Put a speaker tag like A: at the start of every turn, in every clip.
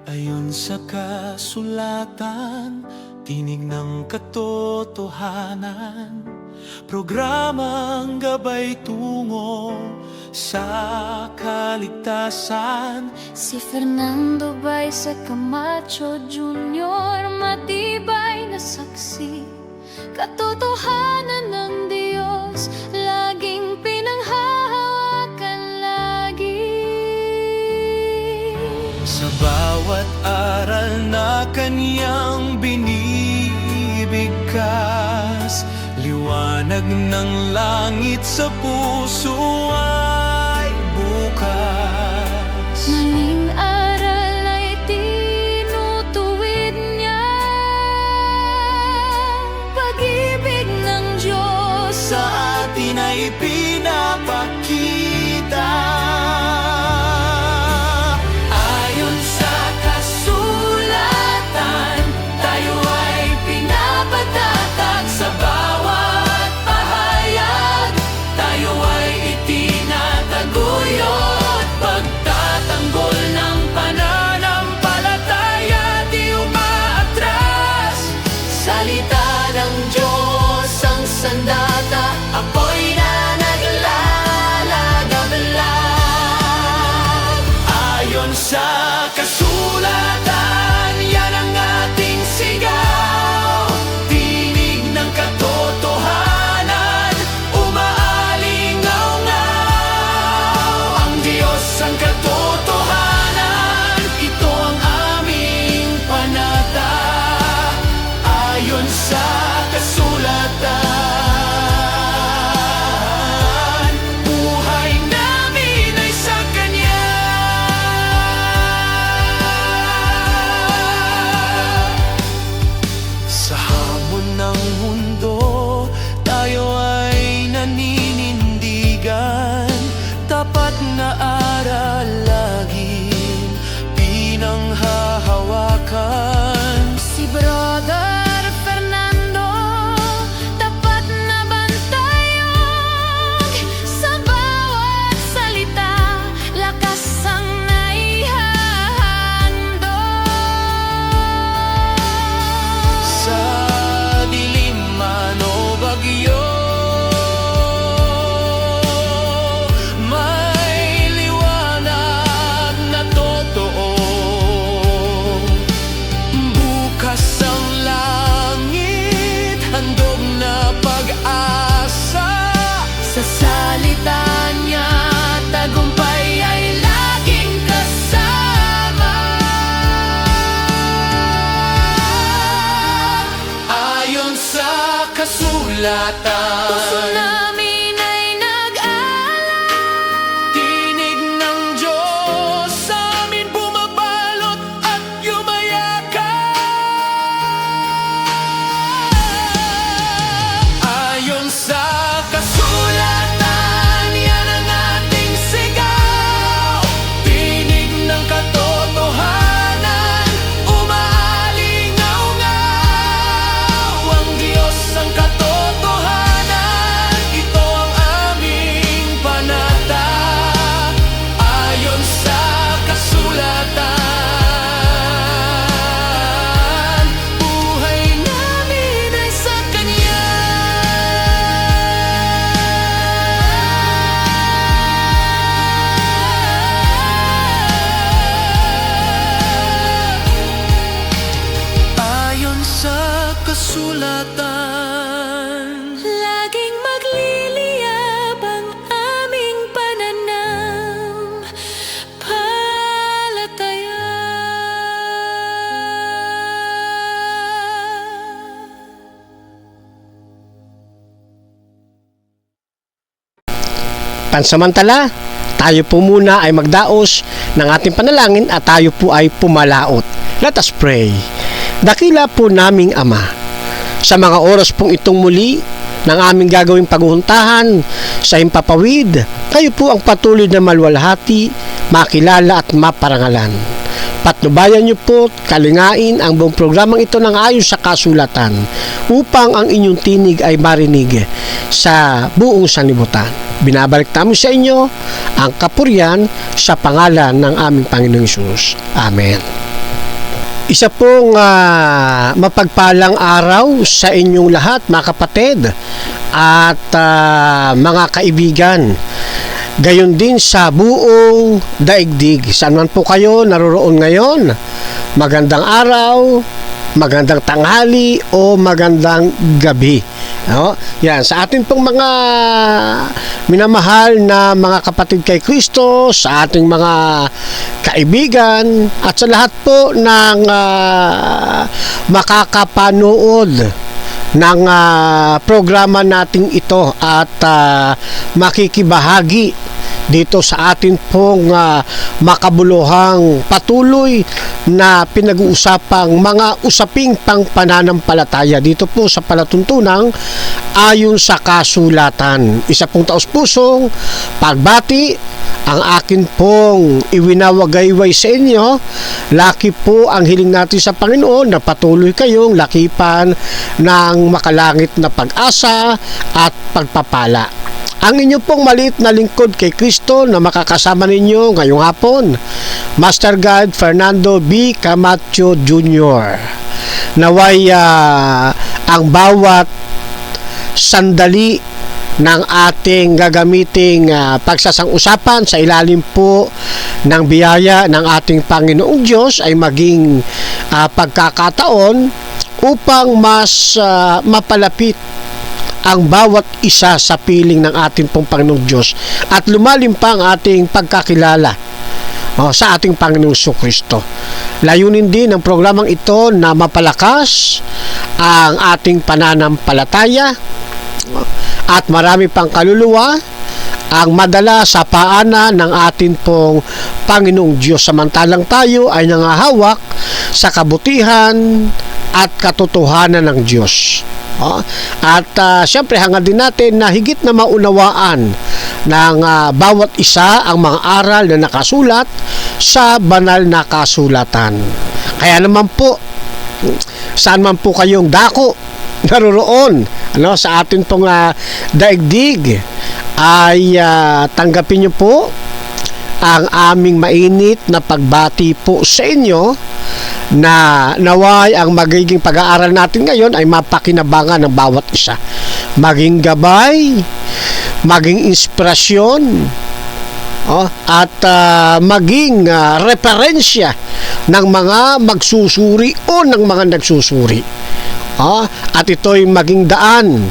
A: Ayon sa kasulatan, tinig ng katotohanan, programang gabay tungo sa kaligtasan.
B: Si Fernando Baisa Camacho Jr., matibay na saksi, katotohanan ng Diyos, laging pinanghahawakan lagi.
A: Sa bawat aral na kanyang binibigkas, liwanag ng langit sa puso ay bukas.
B: Maling aral ay tinutuwid niya, pag-ibig ng Diyos
A: Sa atin ay pinapakita. Ayon sa kasulatan, tayo ay pinapatatag. Sa bawat pahayag, tayo ay itinataguyod. Pagtatanggol ng pananampalataya, di umaatras. Salita ng Diyos ang sandata, apoy na naglalagablab. Ayon sa kasulatan, yan ang ating sigaw. Tinig ng katotohanan, umaalingaw-ngaw. Ang Diyos ang katotohanan, ito ang aming panata. Ayon sa kasulatan, buhay namin ay sa Kanya. Sa hamon ng mundo, tayo ay naninindigan. Tapat na aral laging pinanghahawakan.
B: Si Brother Fernando, tapat na bantayog, sa bawat salita, lakas ang naihahandog.
A: Sa dilim man o bagyo, may liwanag na totoo. Bukas ang langit, handog na pag-asa.
B: Sa salita niya, tagumpay ay laging kasama.
A: Ayon sa kasulatan,
B: Puso namin ay nag-aalala,
A: tinig ng Diyos sa amin bumabalot at yumayakap. Ayon sa kasulatan, yan ang ating sigaw. Tinig ng katotohanan, umaalingaw-ngaw. Ang Diyos ang katotohanan, ito ang aming panata. Ayon sa kasulatan, buhay namin ay sa Kanya. Ayon sa kasulatan,
B: laging magliliyab ang aming pananampalataya.
C: Pansamantala, tayo po muna ay magdaos ng ating panalangin at tayo po ay pumalaot. Let us pray. Dakila po naming Ama, sa mga oras pong itong muli ng aming gagawing paghuntahan sa himpapawid, kayo po ang patuloy na maluwalhati, makilala at maparangalan. Patnubayan niyo po at kalingain ang buong programang ito ng ayon sa kasulatan upang ang inyong tinig ay marinig sa buong sanlibutan. Binabalik namin sa inyo ang kapurihan sa pangalan ng aming Panginoong Hesus. Amen. Isa pong mapagpalang araw sa inyong lahat, mga kapatid at mga kaibigan. Gayon din sa buong daigdig. Saan man po kayo naroroon ngayon, magandang araw, magandang tanghali o magandang gabi. No? Yan, sa atin pong mga minamahal na mga kapatid kay Kristo, sa ating mga kaibigan at sa lahat po ng makakapanood ng programa nating ito at makikibahagi dito sa atin pong makabuluhang patuloy na pinag-uusapang mga usaping pang pananampalataya dito po sa palatuntunang ayon sa kasulatan. Isa pong taos-pusong pagbati ang akin pong iwinawagayway sa inyo. Laki po ang hiling natin sa Panginoon na patuloy kayong lakipan ng makalangit na pag-asa at pagpapala. Ang inyo pong maliit na lingkod kay Kristo na makakasama ninyo ngayong hapon, Master Guide Fernando B. Camacho Jr. Naway ang bawat sandali ng ating gagamiting pagsasang-usapan sa ilalim po ng biyaya ng ating Panginoong Diyos ay maging pagkakataon upang mas mapalapit ang bawat isa sa piling ng ating pong Panginoong Diyos at lumalim pa ang ating pagkakilala sa ating Panginoong Kristo. Layunin din ng programang ito na mapalakas ang ating pananampalataya at marami pang kaluluwa ang madala sa paanan ng ating pong Panginoong Diyos samantalang tayo ay nangahawak sa kabutihan at katotohanan ng Diyos. At siyempre hangad din natin na higit na maunawaan ng bawat isa ang mga aral na nakasulat sa banal na kasulatan. Kaya naman po, saan man po kayong dako naroroon sa atin pong daigdig ay tanggapin niyo po ang aming mainit na pagbati po sa inyo na naway ang magiging pag-aaral natin ngayon ay mapakinabangan ng bawat isa. Maging gabay, maging inspirasyon, at maging referensya ng mga magsusuri o ng mga nagsusuri. At ito'y maging daan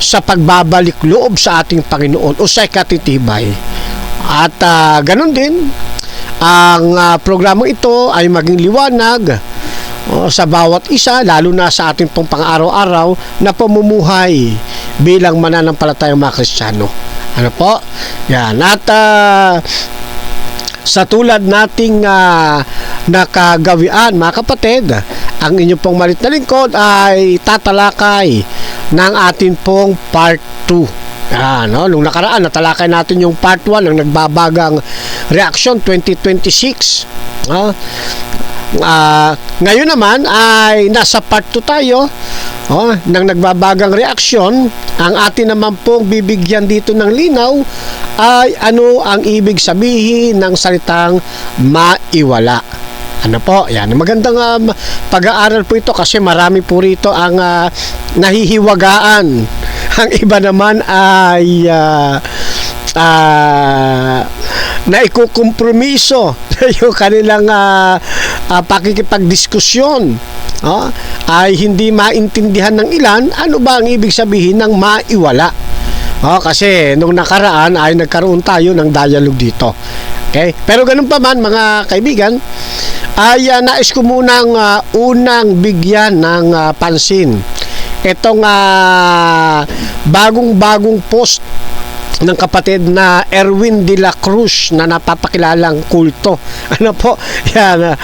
C: sa pagbabalik loob sa ating Panginoon o sa katitibay. At ganun din ang programang ito ay maging liwanag sa bawat isa, lalo na sa ating pong pang-araw-araw na pamumuhay bilang mananampalatayang mga Kristiyano. Ano po? Yan. At sa tulad nating nakagawian, mga kapatid, ang inyong pong malit na lingkod ay tatalakay ng ating pong part 2. Nung nakaraan, natalakay natin yung part 1 ng nagbabagang reaksyon 2026. Ngayon naman ay nasa part 2 tayo ng nagbabagang reaksyon. Ang atin naman pong bibigyan dito ng linaw ay ano ang ibig sabihin ng salitang maiwala. Ano po? Yan. Magandang pag-aaral po ito kasi marami po rito ang nahihiwagaan. Ang iba naman ay naikukompromiso yung kanilang pakikipagdiskusyon ay hindi maintindihan ng ilan ano ba ang ibig sabihin ng maiwala. Kasi nung nakaraan ay nagkaroon tayo ng dialogue dito. Okay? Pero ganun pa man mga kaibigan, ay nais ko munang unang bigyan ng pansin itong bagong post ng kapatid na Erwin de la Cruz na napapakilalang kulto. Ano po? Yan.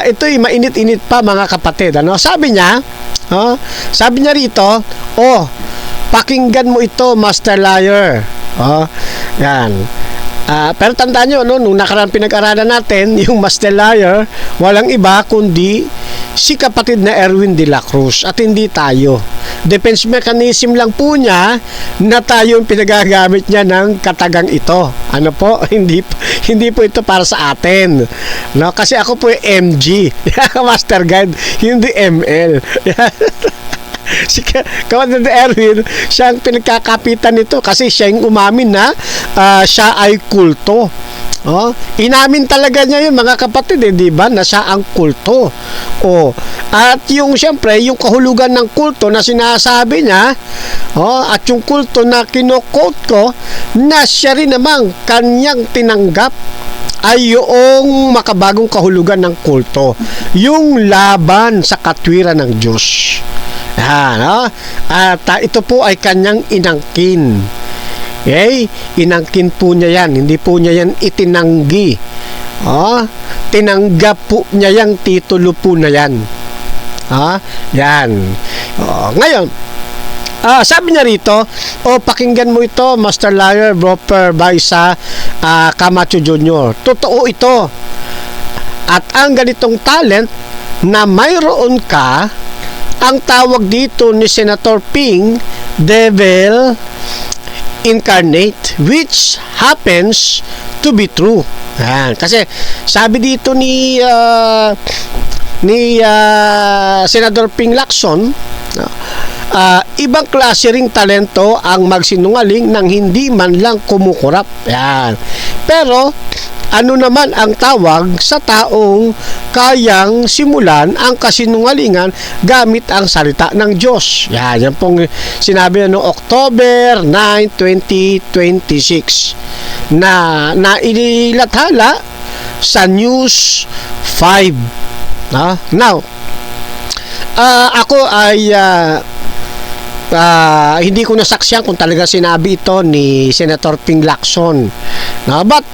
C: Ito'y mainit-init pa mga kapatid. Sabi niya rito, pakinggan mo ito, Master Liar. Yan. Pero tandaan nyo, nung nakaraan pinag-aralan natin, yung Master Liar, walang iba kundi si kapatid na Erwin de la Cruz at hindi tayo. Defense mechanism lang po niya na tayo yung pinagagamit niya ng katagang ito. Ano po? Hindi po ito para sa atin. No? Kasi ako po yung MG, Master Guide, hindi ML. Si Kapatid Erwin, siya ang pinagkakapitan nito kasi siya yung umamin na siya ay kulto. Oh, inamin talaga niya yun mga kapatid, di ba? Na siya ang kulto. Oh, at yung siyempre, yung kahulugan ng kulto na sinasabi niya, at yung kulto na kino-quote ko, na siya rin namang kanyang tinanggap ay yung makabagong kahulugan ng kulto, yung laban sa katwiran ng Diyos. At ito po ay kanyang inangkin. Okay? Inangkin po niya yan, hindi po niya yan itinanggi. Tinanggap po niya yung titulo po na yan. Yan. Ngayon, sabi niya rito, pakinggan mo ito, Master Liar, Roper Baisa, Camacho Jr. Totoo ito. At ang ganitong talent na mayroon ka, ang tawag dito ni Senator Ping, devil incarnate, which happens to be true. Kasi sabi dito ni Senator Ping Lacson, ibang klase ring talento ang magsinungaling nang hindi man lang kumukurap. Yan. Pero ano naman ang tawag sa taong kayang simulan ang kasinungalingan gamit ang salita ng Diyos? Yan pong sinabi noong October 9, 2026 na inilathala sa News 5. Now, ako ay hindi ko nasaksiyan kung talaga sinabi ito ni Senator Ping Lacson. But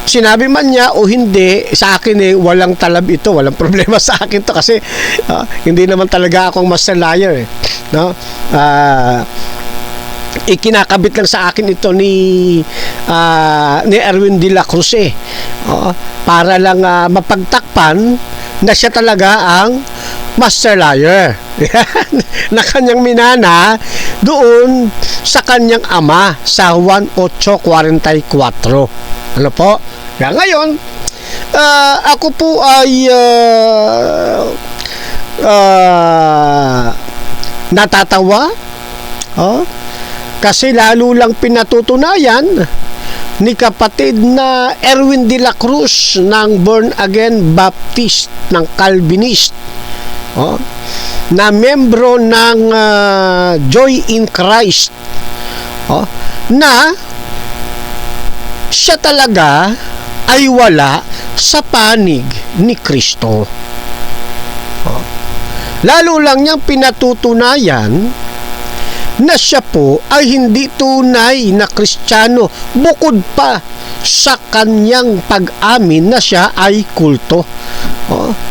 C: sinabi man niya o hindi, sa akin walang talab ito, walang problema sa akin to kasi hindi naman talaga akong master liar. Ikinakabit lang sa akin ito ni Erwin de la Cruz para lang mapagtakpan na siya talaga ang master liar na kanyang minana doon sa kanyang ama sa Juan 8:44. Ano po? Ngayon, ako po ay natatawa kasi lalo lang pinatutunayan ni kapatid na Erwin de la Cruz ng Born Again Baptist ng Calvinist, na membro ng Joy in Christ, na siya talaga ay wala sa panig ni Kristo. Lalo lang niyang pinatutunayan na siya po ay hindi tunay na Kristiyano bukod pa sa kanyang pag-amin na siya ay kulto.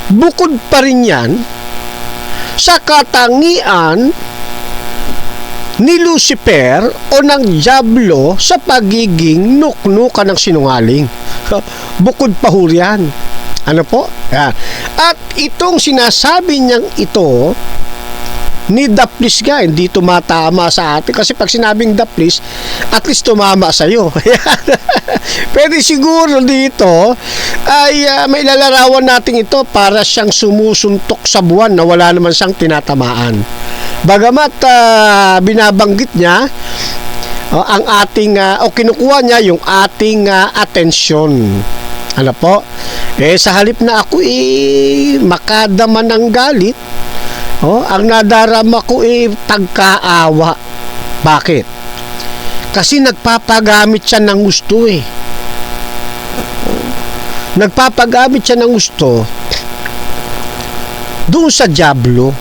C: Bukod pa rin yan sa katangian ni Lucifer o ng Diablo sa pagiging nuknukan ng sinungaling. Bukod pa ho yan. Ano po? At itong sinasabi niyang ito ni Daplis nga, hindi tumatama sa atin. Kasi pag sinabing Daplis, at least tumama sa'yo. Pwede siguro dito ay may lalarawan natin ito para siyang sumusuntok sa buwan na wala naman siyang tinatamaan. Bagamat binabanggit niya ang ating o kinukuha niya yung ating atensyon. Ano po? Sa halip na ako makadama ng galit, ang nadarama ko pagkaawa. Bakit? Kasi nagpapagamit siya ng gusto Nagpapagamit siya ng gusto doon sa Diablo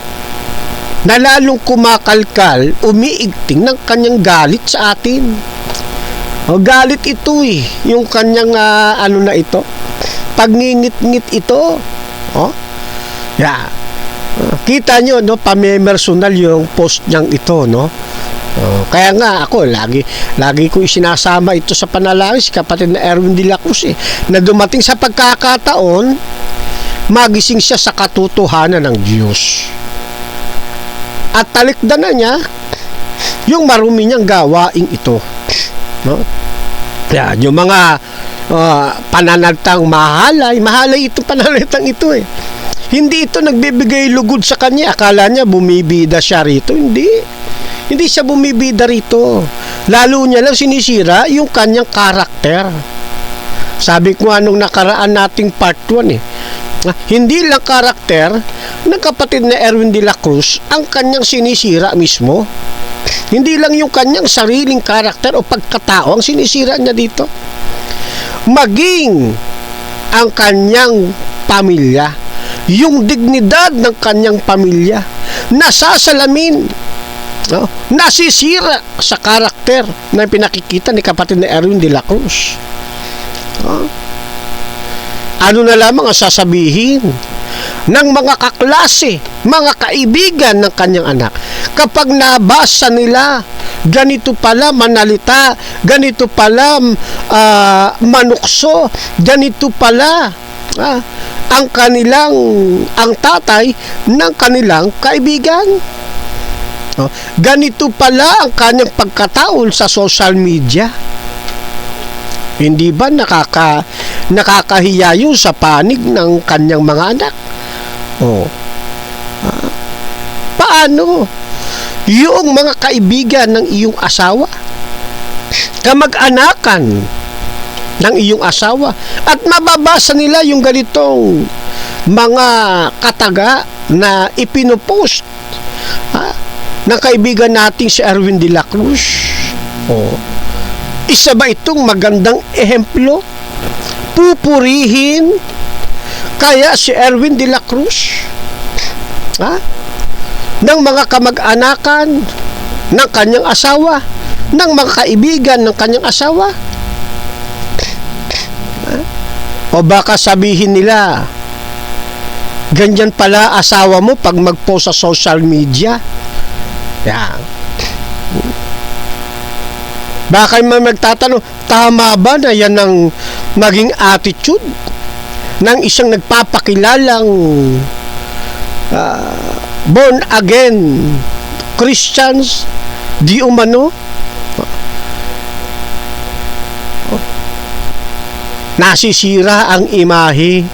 C: na lalong kumakalkal, umiigting ng kanyang galit sa atin. Galit ito yung kanyang ano na ito, pagngingit-ngit ito. Kita nyo, pamemersonal yung post niyang ito, Kaya nga ako, lagi ko isinasama ito sa panalangin si kapatid na Erwin de la Cruz na dumating sa pagkakataon, magising siya sa katotohanan ng Diyos. At talikdan na niya yung marumi niyang gawaing ito. No? Yan, yung mga pananalitang mahalay ito pananalitang ito Hindi ito nagbibigay lugod sa kanya. Akala niya bumibida siya rito. Hindi siya bumibida rito. Lalo niya lang sinisira yung kanyang karakter. Sabi ko anong nakaraan nating part 1 hindi lang karakter ng kapatid na Erwin de la Cruz ang kanyang sinisira mismo. Hindi lang yung kanyang sariling karakter o pagkatao ang sinisira niya dito. Maging ang kanyang pamilya, yung dignidad ng kanyang pamilya, nasasalamin, nasisira sa karakter na pinakikita ni kapatid na Erwin de la Cruz. Ano na lamang ang sasabihin ng mga kaklase, mga kaibigan ng kanyang anak kapag nabasa nila ganito pala manalita, ganito pala manukso, ganito pala ang tatay ng kanilang kaibigan. Ganito pala ang kanyang pagkataon sa social media. Hindi ba nakakahiya yun sa panig ng kanyang mga anak? Paano yung mga kaibigan ng iyong asawa, kamag-anakan ng iyong asawa, at mababasa nila yung ganitong mga kataga na ipinopost ng kaibigan nating si Erwin de la Cruz? Isa ba itong magandang ehemplo? Pupurihin kaya si Erwin de la Cruz ng mga kamag-anakan ng kanyang asawa, ng mga kaibigan ng kanyang asawa? O baka sabihin nila, ganyan pala asawa mo pag mag-post sa social media? Baka may magtatanong, tama ba na yan ang maging attitude ng isang nagpapakilalang born again Christians di umano? Nasisira ang imahe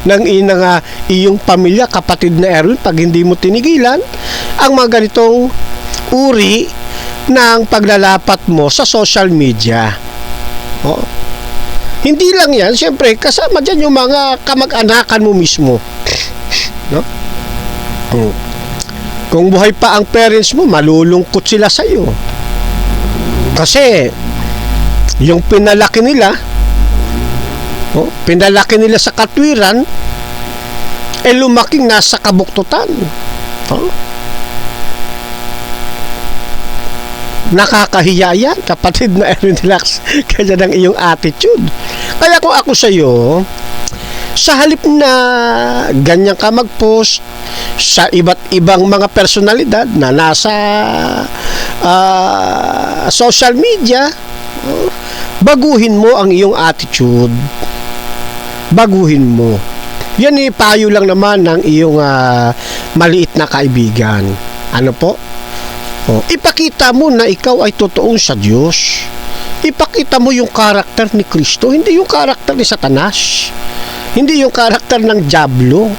C: ng iyong pamilya, kapatid na Erwin, pag hindi mo tinigilan ang mga ganitong uri ng paglalapat mo sa social media. Hindi lang yan, siyempre kasama dyan yung mga kamag-anakan mo mismo. Kung buhay pa ang parents mo, malulungkot sila sa iyo. Kasi yung pinalaki nila sa katwiran, lumaking nasa kabuktutan. Nakakahiya yan, kapatid na Erwin de la Cruz, kaya ng iyong attitude. Kaya kung ako sa iyo, sa halip na ganyan ka mag-post sa iba't ibang mga personalidad na nasa social media, baguhin mo ang iyong attitude. Baguhin mo. Yan payo lang naman ng iyong maliit na kaibigan. Ano po? Ipakita mo na ikaw ay totoong sa Diyos. Ipakita mo yung karakter ni Kristo, hindi yung karakter ni Satanas, hindi yung karakter ng dyablo.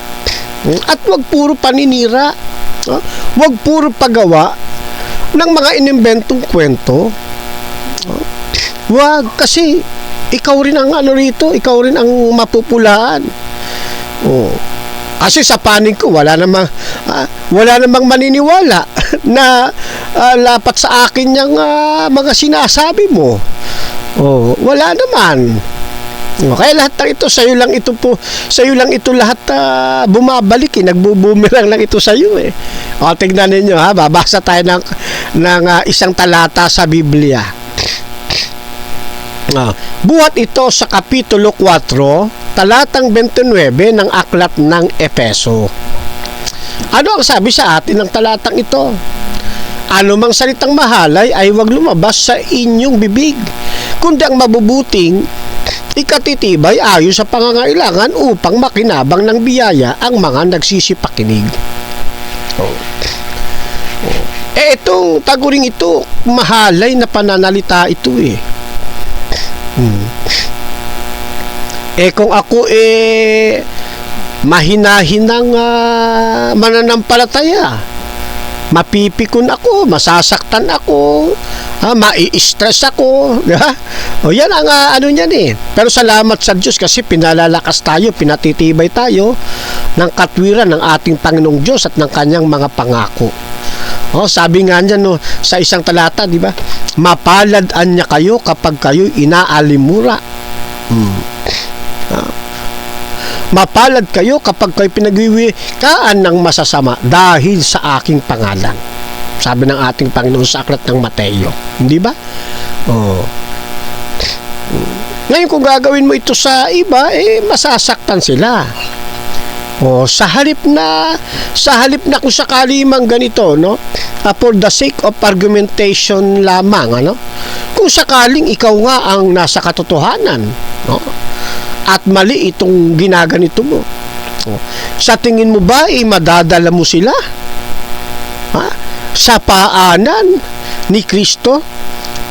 C: At wag puro paninira, wag puro paggawa ng mga inimbentong kwento. Wag, kasi ikaw rin ang rito, ikaw rin ang mapupulaan. Kasi sa panig ko wala namang maniniwala na lapat sa akin yung mga sinasabi mo. Wala naman. Kaya lahat ng ito sa'yo lang ito lahat bumabalik, nagbubumerang lang ito sa'yo tingnan ninyo, babasa tayo ng isang talata sa Biblia. Buhat ito sa kapitulo 4, talatang 29 ng aklat ng Efeso. Ano ang sabi sa atin ng talatang ito? anumang salitang mahalay ay huwag lumabas sa inyong bibig, kundi ang mabubuting ikatitibay ayon sa pangangailangan upang makinabang ng biyaya ang mga nagsisipakinig. Itong taguring ito, mahalay na pananalita ito eh. Kung ako mahinahinang mananampalataya, mapipikon ako, masasaktan ako, mai-stress ako, di ba? O yan ang ano niyan eh. Pero salamat sa Diyos kasi pinalalakas tayo, pinatitibay tayo ng katwiran ng ating Panginoong Diyos at ng kanyang mga pangako. Sabi nga niyan no, sa isang talata, di ba? Mapaladaan niya kayo kapag kayo inaalimura. Mapalad kayo kapag kayo pinagwiwikaan ng masasama dahil sa aking pangalan. Sabi ng ating Panginoon sa aklat ng Mateo. Hindi ba? Ngayon kung gagawin mo ito sa iba, masasaktan sila. Sa halip na kung sakali mang ganito, no? For the sake of argumentation lamang, ano? Kung sakaling ikaw nga ang nasa katotohanan, no? At mali itong ginaganito mo. Sa tingin mo ba madadala mo sila? Sa paanan ni Kristo?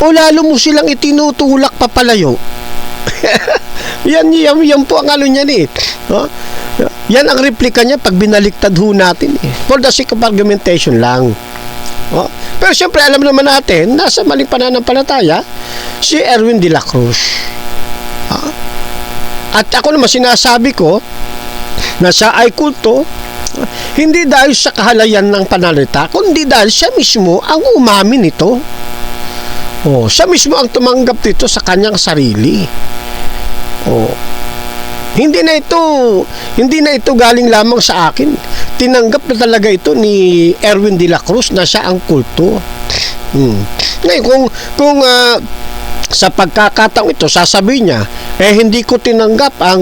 C: O lalo mo silang itinutulak papalayo? yan po ang ano niyan eh. Yan ang replika niya pag binaliktad ho natin eh. For the sake of argumentation lang. Pero siyempre alam naman natin, nasa maling pananampalataya si Erwin de la Cruz. At ako naman sinasabi ko na siya ay kulto hindi dahil sa kahalayan ng panalita, kundi dahil siya mismo ang umamin nito. Siya mismo ang tumanggap dito sa kanyang sarili. Hindi na ito galing lamang sa akin. Tinanggap na talaga ito ni Erwin de la Cruz na siya ang kulto. Ngayon kung sa pagkakataong ito sasabihin niya hindi ko tinanggap ang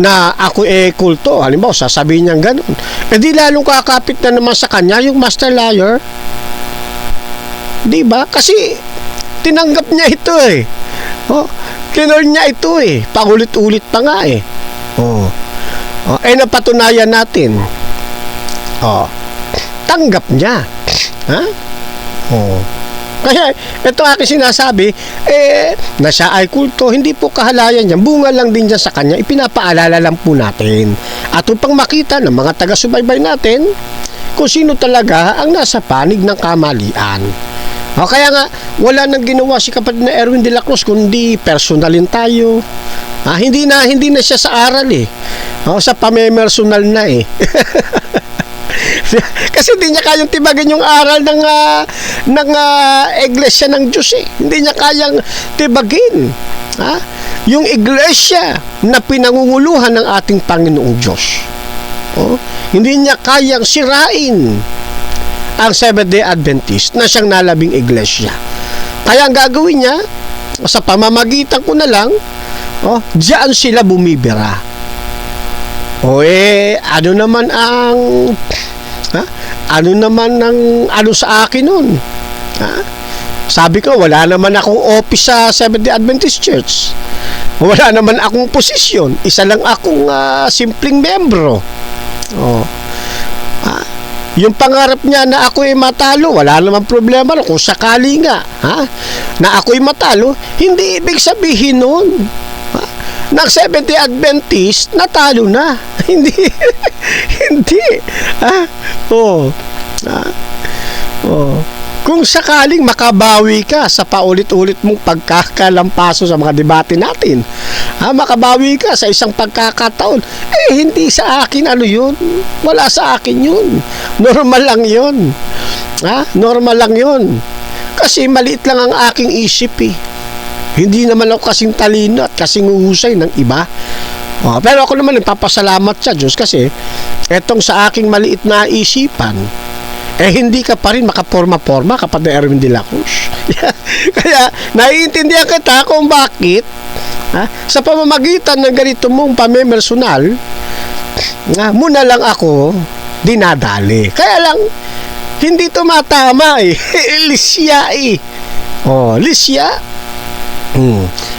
C: na ako kulto, halimbawa sasabihin niya gano'n, di lalong kakapit na naman sa kanya yung master liar, di ba? Kasi tinanggap niya ito eh. Kinol niya ito eh, paulit-ulit pa nga eh. Napatunayan natin. Tanggap niya. Kaya ito aking sinasabi na siya ay kulto, hindi po kahalayan niya, bunga lang din dyan sa kanya, ipinapaalala lang po natin at upang makita ng mga taga-subaybay natin kung sino talaga ang nasa panig ng kamalian. Kaya nga wala nang ginawa si kapatid na Erwin de la Cruz kundi personalin tayo. Hindi na siya sa aral eh. Sa pamemersonal na eh. Kasi hindi niya kayang tibagan yung aral ng iglesia ng Diyos eh. Hindi niya kayang tibagin yung iglesia na pinangunguluhan ng ating Panginoong Diyos. Hindi niya kayang sirain ang Seventh-day Adventist na siyang nalabing iglesia. Kaya ang gagawin niya, sa pamamagitan ko na lang, diyan sila bumibira. Ano naman ang sa akin nun? Sabi ko, wala naman akong office sa Seventh-day Adventist Church. Wala naman akong posisyon. Isa lang akong simpleng membro. Yung pangarap niya na ako'y matalo, wala namang problema kung sakali nga na ako'y matalo, hindi ibig sabihin nun ng Seventh-day Adventist natalo na. Hindi. Kung sakaling makabawi ka sa paulit-ulit mong pagkakalampaso sa mga debate natin, makabawi ka sa isang pagkakataon, hindi sa akin yun. Wala sa akin yun. Normal lang yun. Normal lang yun. Kasi maliit lang ang aking isip eh. Hindi naman ako kasing talino at kasing uhusay ng iba. Pero ako naman nagpapasalamat sa Diyos kasi etong sa aking maliit na isipan, hindi ka pa rin makaporma-porma kapag na Erwin de la Cruz. Kaya naiintindihan kita kung bakit sa pamamagitan ng ganito mong pamemersonal muna lang ako dinadali. Kaya lang Hindi tumatama eh. Lisya eh. Lisya.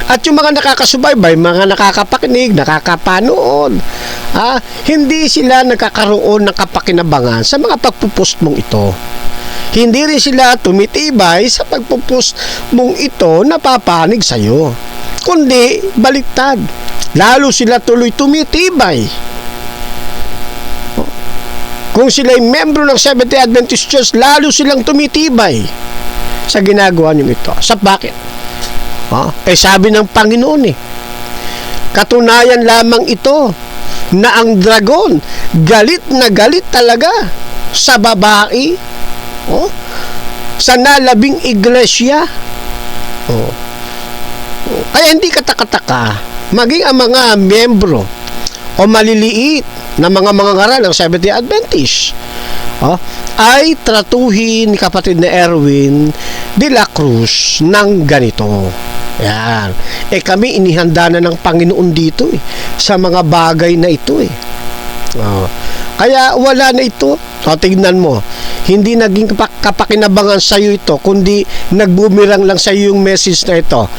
C: At yung mga nakakasubaybay, mga nakakapakinig, nakakapanood, hindi sila nagkakaroon ng kapakinabangan sa mga pagpupost mong ito. Hindi rin sila tumitibay sa pagpupost mong ito na papanig sa'yo. Kundi, baliktad. Lalo sila tuloy tumitibay. Kung sila'y membro ng Seventh-day Adventist Church, lalo silang tumitibay sa ginagawa niyo ito. Sa bakit? Sabi ng Panginoon katunayan lamang ito na ang dragon galit na galit talaga sa babae sa nalabing iglesia. Kaya hindi katakataka maging ang mga miyembro o maliliit na mga ngaral ng Seventh-day Adventist ay tratuhin ni kapatid na Erwin de la Cruz ng ganito. Yan. Kami inihanda na ng Panginoon dito sa mga bagay na ito Kaya wala na ito. Tignan mo, hindi naging kapakinabangan sa iyo ito, kundi nagbumirang lang sa iyo yung message na ito.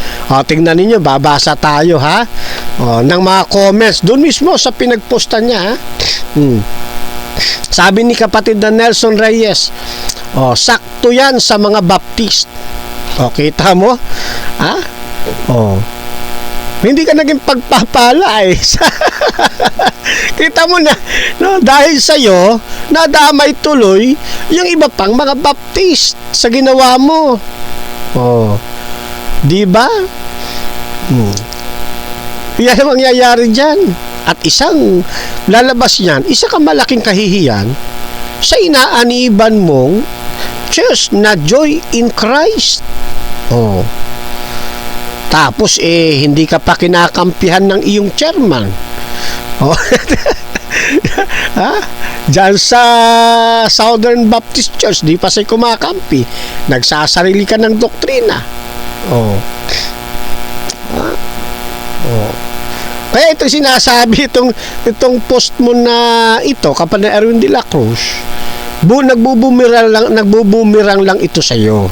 C: Tignan ninyo, babasa tayo ng mga comments doon mismo sa pinagpostan niya. Sabi ni kapatid na Nelson Reyes, sakto yan sa mga Baptist. Kita mo? Hindi ka naging pagpapala Kita mo na, dahil sa'yo, nadamay tuloy yung iba pang mga Baptist sa ginawa mo. Diba? Yan ang mangyayari dyan. At isang lalabas niyan, isa ka malaking kahihiyan sa inaaniban mong church na Joy in Christ. Tapos hindi ka pa kinakampihan ng iyong chairman. Diyan sa Southern Baptist Church, di pa sa'y kumakampi. Nagsasarili ka ng doktrina. Kaya ito sinasabi, itong post mo na ito, kapag na Erwin de la Cruz, nagbubumirang lang ito sa'yo.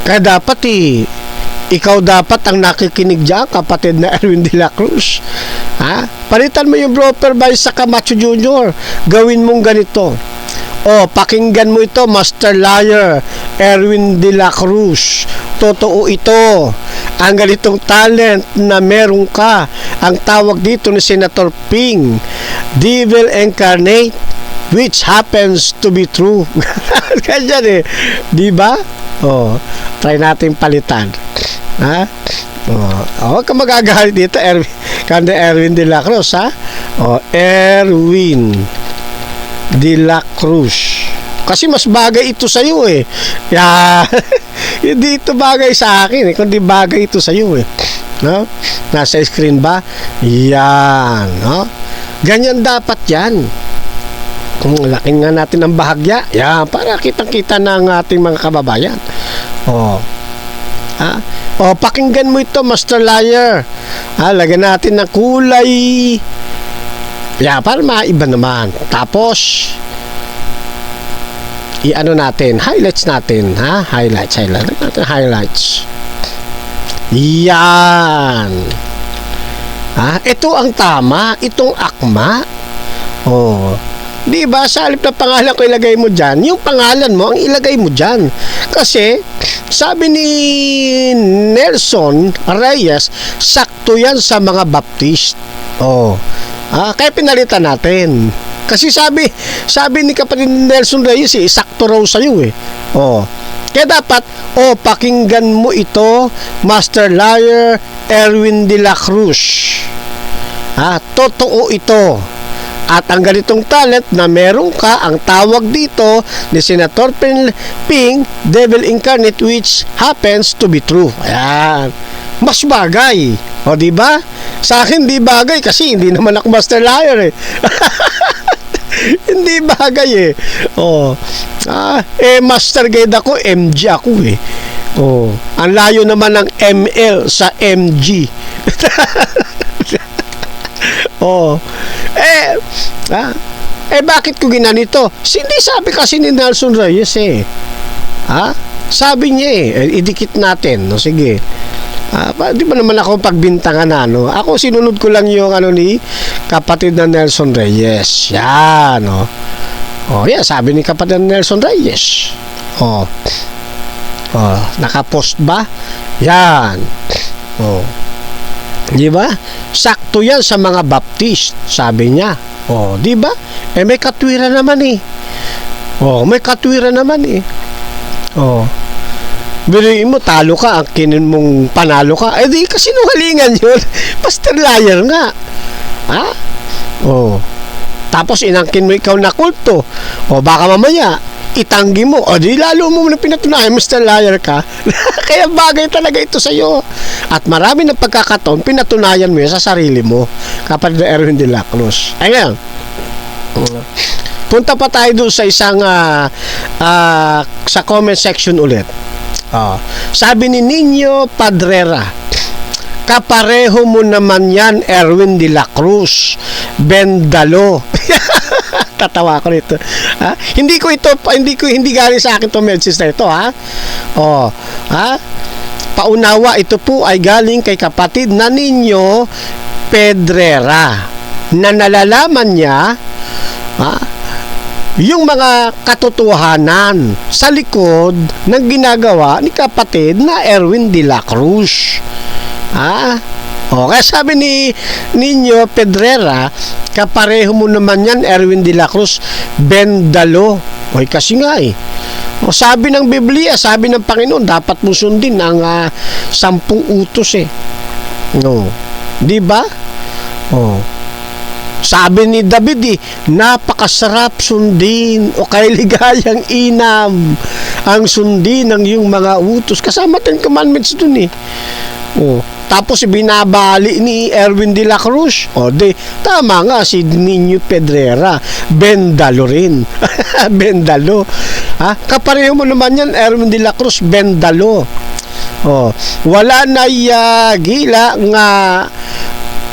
C: Kaya dapat ikaw dapat ang nakikinig dyan, kapatid na Erwin de la Cruz. Palitan mo yung Broper by sa Camacho Jr. Gawin mong ganito. Pakinggan mo ito, Master Liar Erwin de la Cruz. Totoo ito. Ang ganitong talent na meron ka, ang tawag dito ni Senator Ping, Devil Incarnate, which happens to be true. Ganyan diba? Try natin palitan. Huwag ka magagalit dito, Erwin de la Cruz, Erwin de la Cruz. Kasi mas bagay ito sa iyo hindi ito bagay sa akin kundi bagay ito sa iyo Nasa screen ba? Yan, ganyan dapat yan. Laking nga natin ang bahagya. Yan, para kitang-kita ng ating mga kababayan. Pakinggan mo ito, Master Liar. Lagyan natin ng kulay. Para maiba naman. Tapos highlights natin, highlights. Yan. Ito ang tama, itong akma. Di ba, sa halip na pangalan ko ilagay mo dyan, yung pangalan mo ang ilagay mo dyan. Kasi, sabi ni Nelson Reyes, sakto yan sa mga Baptist. Kaya pinalitan natin. Kasi sabi ni kapatid Nelson Reyes, sakto raw sa'yo Kaya dapat, pakinggan mo ito, Master Liar Erwin de la Cruz. Totoo ito. At ang ganitong talent na meron ka, ang tawag dito ni Senator Ping, Devil Incarnate, which happens to be true. Ayan. Mas bagay. Diba? Sa akin di bagay kasi hindi naman ako Master Liar Hindi bagay Master Guide ako, MG ako ang layo naman ng ML sa MG. bakit ko ginanito? Hindi sabi kasi ni Nelson Reyes eh. Ha? Sabi niya idikit natin. No, sige. Di ba naman ako pagbintangan na, no? Ako sinunod ko lang yung ni kapatid na Nelson Reyes. Yan, no? Yan, sabi ni kapatid na Nelson Reyes. Nakapost ba? Yan. Di ba? Sakto yan sa mga Baptist, sabi niya. Di ba? May katwiran naman eh. May katwiran naman eh. Biruin mo, talo ka, ang kinin mong panalo ka. Di kasi nungalingan yun. Pastor liar nga. Ha? Tapos inangkin mo ikaw na kulto. Baka mamaya, itanggi mo. Di lalo mo na pinatunayan, Mr. Liar ka. Kaya bagay talaga ito sa'yo. At marami ng pagkakataon, pinatunayan mo yan sa sarili mo. Kapatid Erwin de la Cruz. Ayan. Punta pa tayo doon sa isang sa comment section ulit. Sabi ni Nino Padrera, kapareho mo naman yan, Erwin de la Cruz, Bendalo. Tatawa ko nito. Hindi galing sa akin to message na ito, ha? Paunawa, ito po ay galing kay kapatid na Nino Pedrera, na nalalaman niya yung mga katotohanan sa likod ng ginagawa ni kapatid na Erwin de la Cruz. Kaya sabi ni Nino Pedrera, kapareho mo naman yan, Erwin de la Cruz, Bendalo. Kasi nga sabi ng Biblia, sabi ng Panginoon, dapat mo sundin ang 10 utos di ba? Sabi ni David napakasarap sundin o kailigayang inam ang sundin ng iyong mga utos. Kasama 10 commandments dun tapos binabali ni Erwin de la Cruz. Tama nga si Nino Pedrera, Bendalo rin. Bendalo. Kapareho mo naman yan, Erwin de la Cruz, Bendalo. Wala na gila nga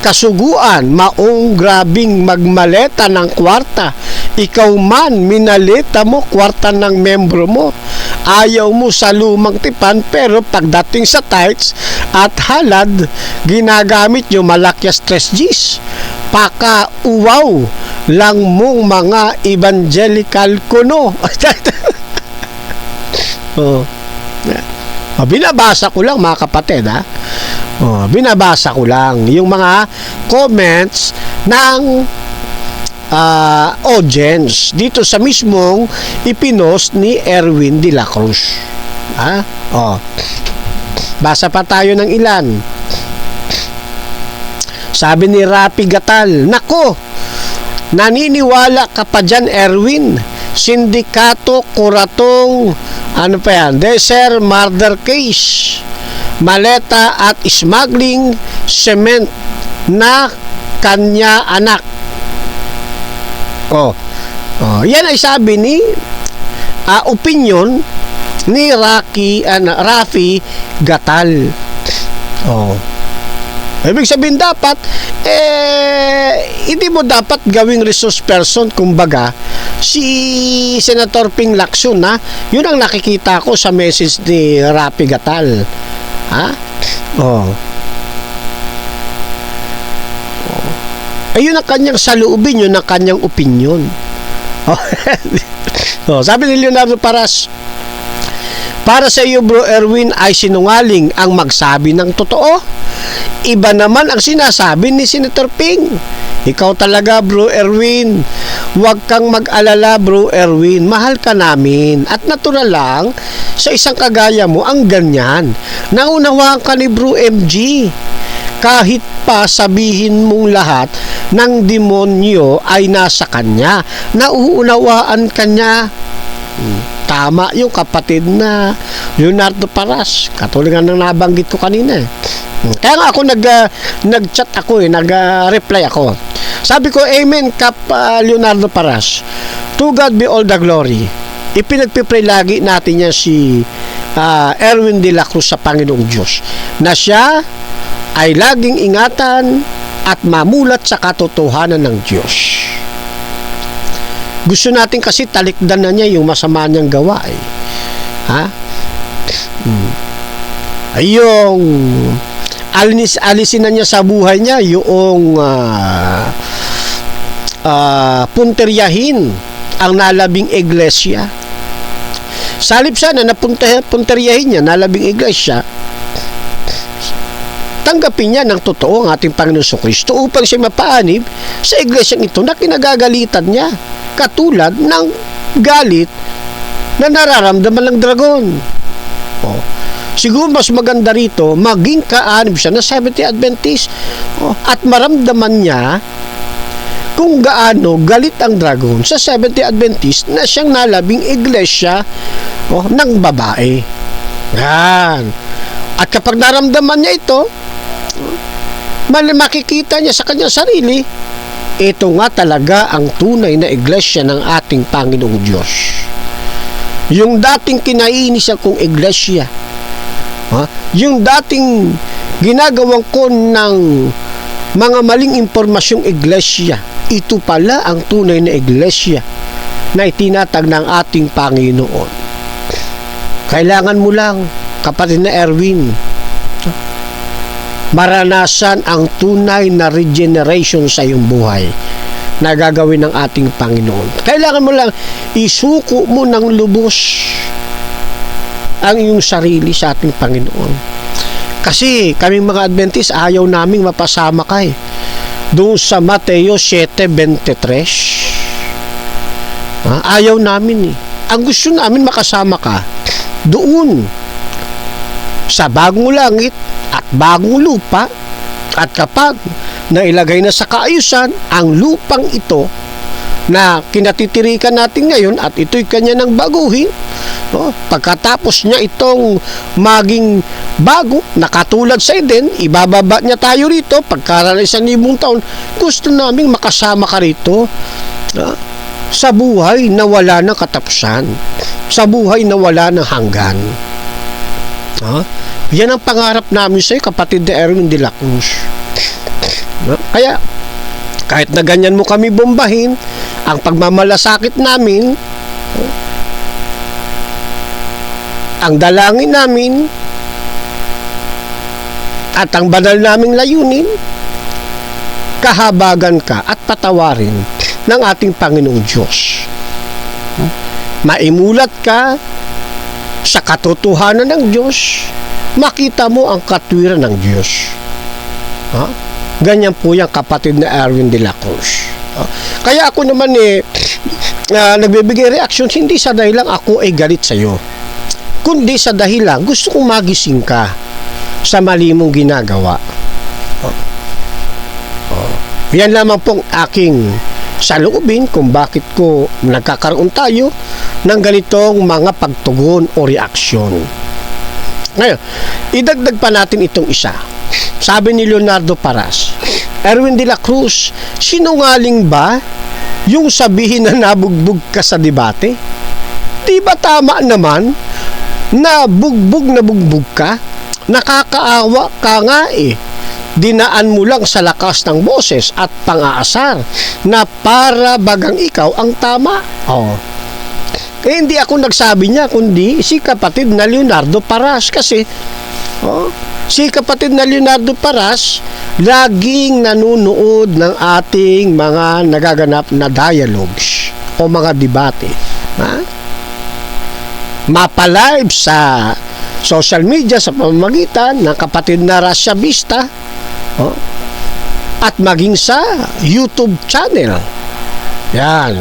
C: kasuguan, maong grabing magmaleta ng kwarta. Ikaw man, minaleta mo kwarta ng membro mo. Ayaw mo sa lumang tipan, pero pagdating sa tights at halad, ginagamit nyo malakyas 3Gs. Paka-uwaw lang mong mga evangelical kuno. Binabasa ko lang, mga kapatid, binabasa ko lang yung mga comments ng audience dito sa mismong ipinost ni Erwin de la Cruz. Basa pa tayo ng ilan. Sabi ni Rapi Gatal, nako, naniniwala ka pa dyan, Erwin? Sindikato, kuratong, desert murder case, maleta at smuggling cement na kanya anak. Yan ay sabi ni opinion ni Rafi Gatal. Ibig sabihin dapat hindi mo dapat gawing resource person, kumbaga si Senator Ping Lacson. Yun ang nakikita ko sa message ni Rafi Gatal. Ayun ang kanyang saloobin, yun ang kanyang opinion. Sabi ni Leonardo Paras, para sa iyo, Bro Erwin, ay sinungaling ang magsabi ng totoo. Iba naman ang sinasabi ni Senator Ping. Ikaw talaga, Bro Erwin. Huwag kang mag-alala, Bro Erwin. Mahal ka namin. At natural lang, sa isang kagaya mo, ang ganyan. Naunawaan ka ni Bro MG. Kahit pa sabihin mong lahat ng demonyo ay nasa kanya, nauunawaan kanya. Tama yung kapatid na Leonardo Paras, katulad ng nabanggit ko kanina. Kaya nga ako nag-chat ako, nag-reply ako. Sabi ko, amen Kap Leonardo Paras, to God be all the glory. Ipinagpipray lagi natin yan si Erwin de la Cruz sa Panginoong Diyos, na siya ay laging ingatan at mamulat sa katotohanan ng Diyos. Gusto natin kasi talikdan na niya yung masama niyang gawa eh. Ha? Ay yung alisin na niya sa buhay niya yung punteryahin ang nalabing iglesia. Salip sana na punteryahin niya nalabing iglesia, tanggapin niya ng totoo ang ating Panginoon Kristo upang siya mapaanib sa iglesyang ito na kinagagalitan niya, katulad ng galit na nararamdaman ng dragon. Siguro mas maganda rito maging kaanib siya na Seventh-day Adventist at maramdaman niya kung gaano galit ang dragon sa Seventh-day Adventist na siyang nalabing iglesia ng babae. Yan. At kapag naramdaman niya ito, makikita niya sa kanyang sarili, ito nga talaga ang tunay na iglesia ng ating Panginoong Diyos. Yung dating kinainis akong iglesia, yung dating ginagawang ko ng mga maling impormasyong iglesia, ito pala ang tunay na iglesia na itinatag ng ating Panginoon. Kailangan mo lang, kapatid na Erwin, maranasan ang tunay na regeneration sa iyong buhay na gagawin ng ating Panginoon. Kailangan mo lang isuko mo ng lubos ang iyong sarili sa ating Panginoon. Kasi kaming mga Adventist, ayaw naming mapasama ka eh. Doon sa Mateo 7:23, ayaw namin eh. Ang gusto namin makasama ka doon sa bagong langit at bagong lupa, at kapag nailagay na sa kaayusan ang lupang ito na kinatitirikan natin ngayon at ito'y kanya ng baguhin, pagkatapos niya itong maging bago, nakatulad sa Eden, ibababa niya tayo rito pagkaraan 1,000 taon. Gusto naming makasama ka rito sa buhay na wala ng katapusan, sa buhay na wala ng hanggan. Yan ang pangarap namin sa iyo, kapatid na Erwin de la Cruz. Kaya kahit na ganyan mo kami bombahin, ang pagmamalasakit namin, ang dalangin namin, at ang banal naming layunin, kahabagan ka at patawarin ng ating Panginoong Diyos. Maimulat ka sa katotohanan ng Diyos, makita mo ang katwiran ng Diyos. Ganyan po yung kapatid na Erwin de la Cruz. Kaya ako naman nagbibigay reaction hindi sa dahilan ako ay galit sa iyo, kundi sa dahilan gusto kong magising ka sa mali mong ginagawa. Yan lamang pong aking saloobin kung bakit ko nagkakaroon tayo ng ganitong mga pagtugon o reaksyon. Ngayon, idagdag pa natin itong isa. Sabi ni Leonardo Paras, Erwin de la Cruz, sinungaling ba yung sabihin na nabugbog ka sa debate? Di ba tama naman na bugbog ka? Nakakaawa ka nga eh. Dinaan mo lang sa lakas ng boses at pang-aasar na para bagang ikaw ang tama. Hindi ako nagsabi niya, kundi si kapatid na Leonardo Paras. Kasi si kapatid na Leonardo Paras laging nanonood ng ating mga nagaganap na dialogues o mga debate. Mapalive sa social media sa pamamagitan ng kapatid na Rasya Vista at maging sa YouTube channel. Yan.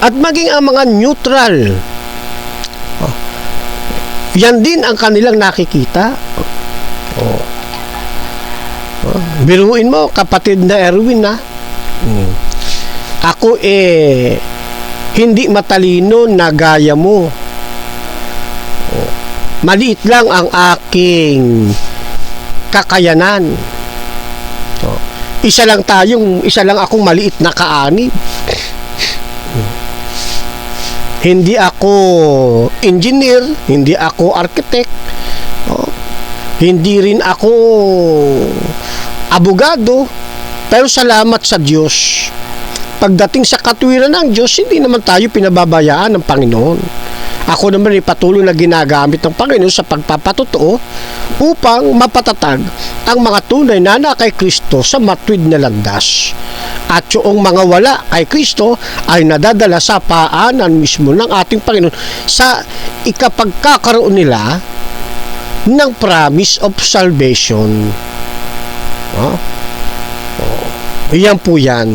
C: At maging ang mga neutral. Yan din ang kanilang nakikita. Biruin mo, kapatid na Erwin, ako hindi matalino na gaya mo. Maliit lang ang aking kakayanan. Isa lang akong maliit na kaanib. Hindi ako engineer, hindi ako architect, hindi rin ako abogado, pero salamat sa Diyos. pagdating sa katwiran ng Diyos, hindi naman tayo pinababayaan ng Panginoon. Ako naman ay patuloy na ginagamit ng Panginoon sa pagpapatotoo upang mapatatag ang mga tunay na kay Kristo sa matuwid na landas. At yung mga wala kay Kristo ay nadadala sa paanan mismo ng ating Panginoon sa ikapagkakaroon nila ng promise of salvation. Yan po yan.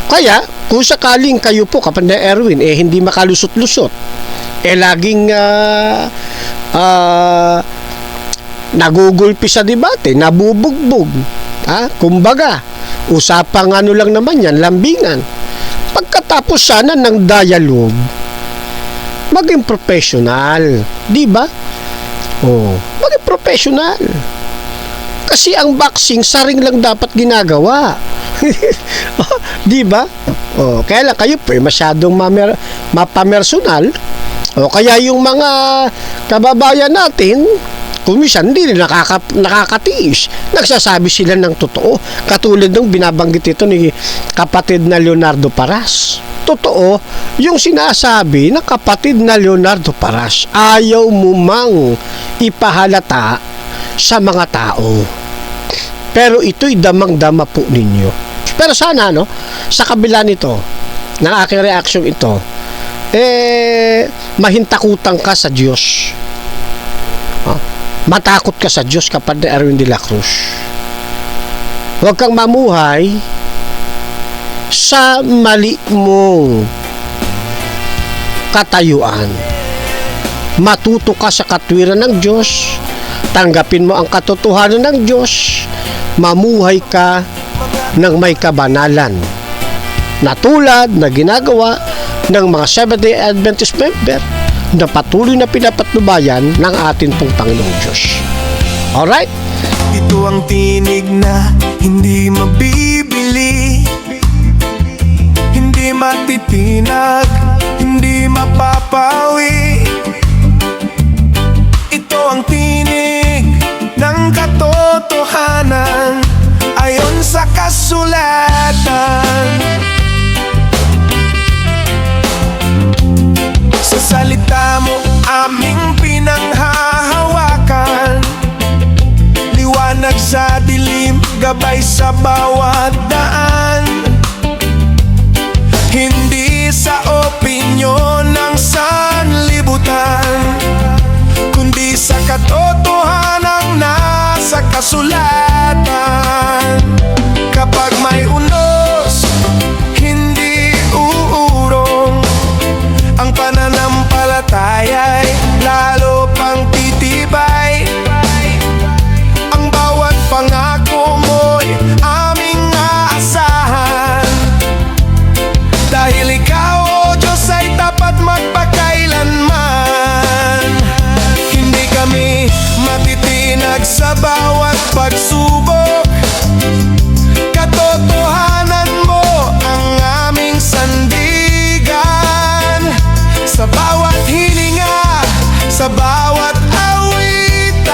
C: Kaya, kung sakaling kayo po, kapatid Erwin, hindi makalusot-lusot, laging nagugulpi sa debate, nabubugbog. Kumbaga, usapang ano lang naman yan, lambingan. Pagkatapos sana ng dialogue, maging professional. Di ba? Maging professional. Kasi ang boxing, saring lang dapat ginagawa. Di ba? Kaya lang kayo po masyadong mapamersonal. Kaya yung mga kababayan natin, kung minsan hindi rin nakakatiis, nagsasabi sila ng totoo. Katulad ng binabanggit ito ni kapatid na Leonardo Paras. Totoo yung sinasabi ng kapatid na Leonardo Paras. Ayaw mo mang ipahalata sa mga tao. Pero ito'y damang-dama po ninyo. Pero sana, sa kabila nito, ng aking reaksyon ito, mahintakutan ka sa Diyos. Matakot ka sa Diyos, kapatid Erwin de la Cruz. Huwag kang mamuhay sa mali mong katayuan. Matuto ka sa katwiran ng Diyos, tanggapin mo ang katotohanan ng Diyos, mamuhay ka ng may kabanalan na tulad na ginagawa ng mga Seventh-day Adventist member na patuloy na pinapatnubayan ng atin pong Panginoong Diyos. Alright?
A: Ito ang tinig na hindi mabibili, hindi matitinag, hindi mapapawi. Ito ang tinig ng katotohanan ayon sa kasulatan. Sa salita mo aming pinanghahawakan, liwanag sa dilim, gabay sa bawat daan. Hindi sa opinyon ng sanlibutan, kundi sa katotohanang nasa kasulatan. Kapag may unos, hindi uurong, ang pananampalataya'y lalo pang titibay. Ang bawat pangako mo'y aming aasahan, dahil ikaw, O Diyos, ay tapat magpakailanman. Hindi kami matitinag sa bawat pagsubok, katotohanan mo ang aming sandigan. Sa bawat hininga, sa bawat awitan,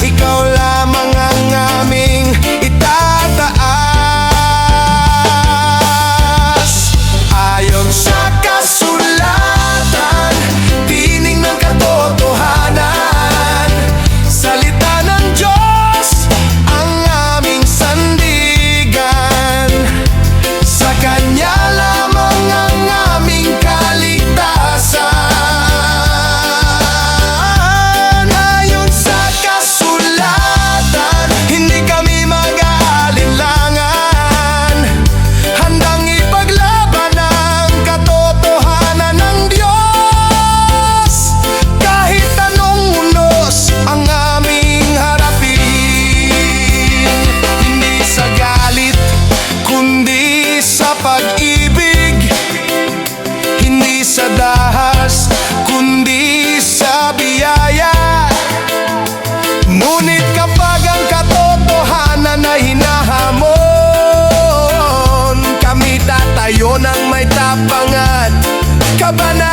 A: ikaw lamang ang aming itataas. Ayon sa kasulatan, tinig ng katotohanan, salita ng Diyos ang aming sandigan. Sa Kanya lamang ang aming kaligtasan. Ayon sa kasulatan, hindi kami mag-aalinlangan, handang ipaglaban ang katotohanan ng Diyos. Kahit anong unos ang aming harapin, hindi sa galit, kundi sa pag-ibig, hindi sa dahas, kundi sa biyaya. Ngunit kapag ang katotohanan ay hinahamon, kami tatayo ng may tapangan, kabanata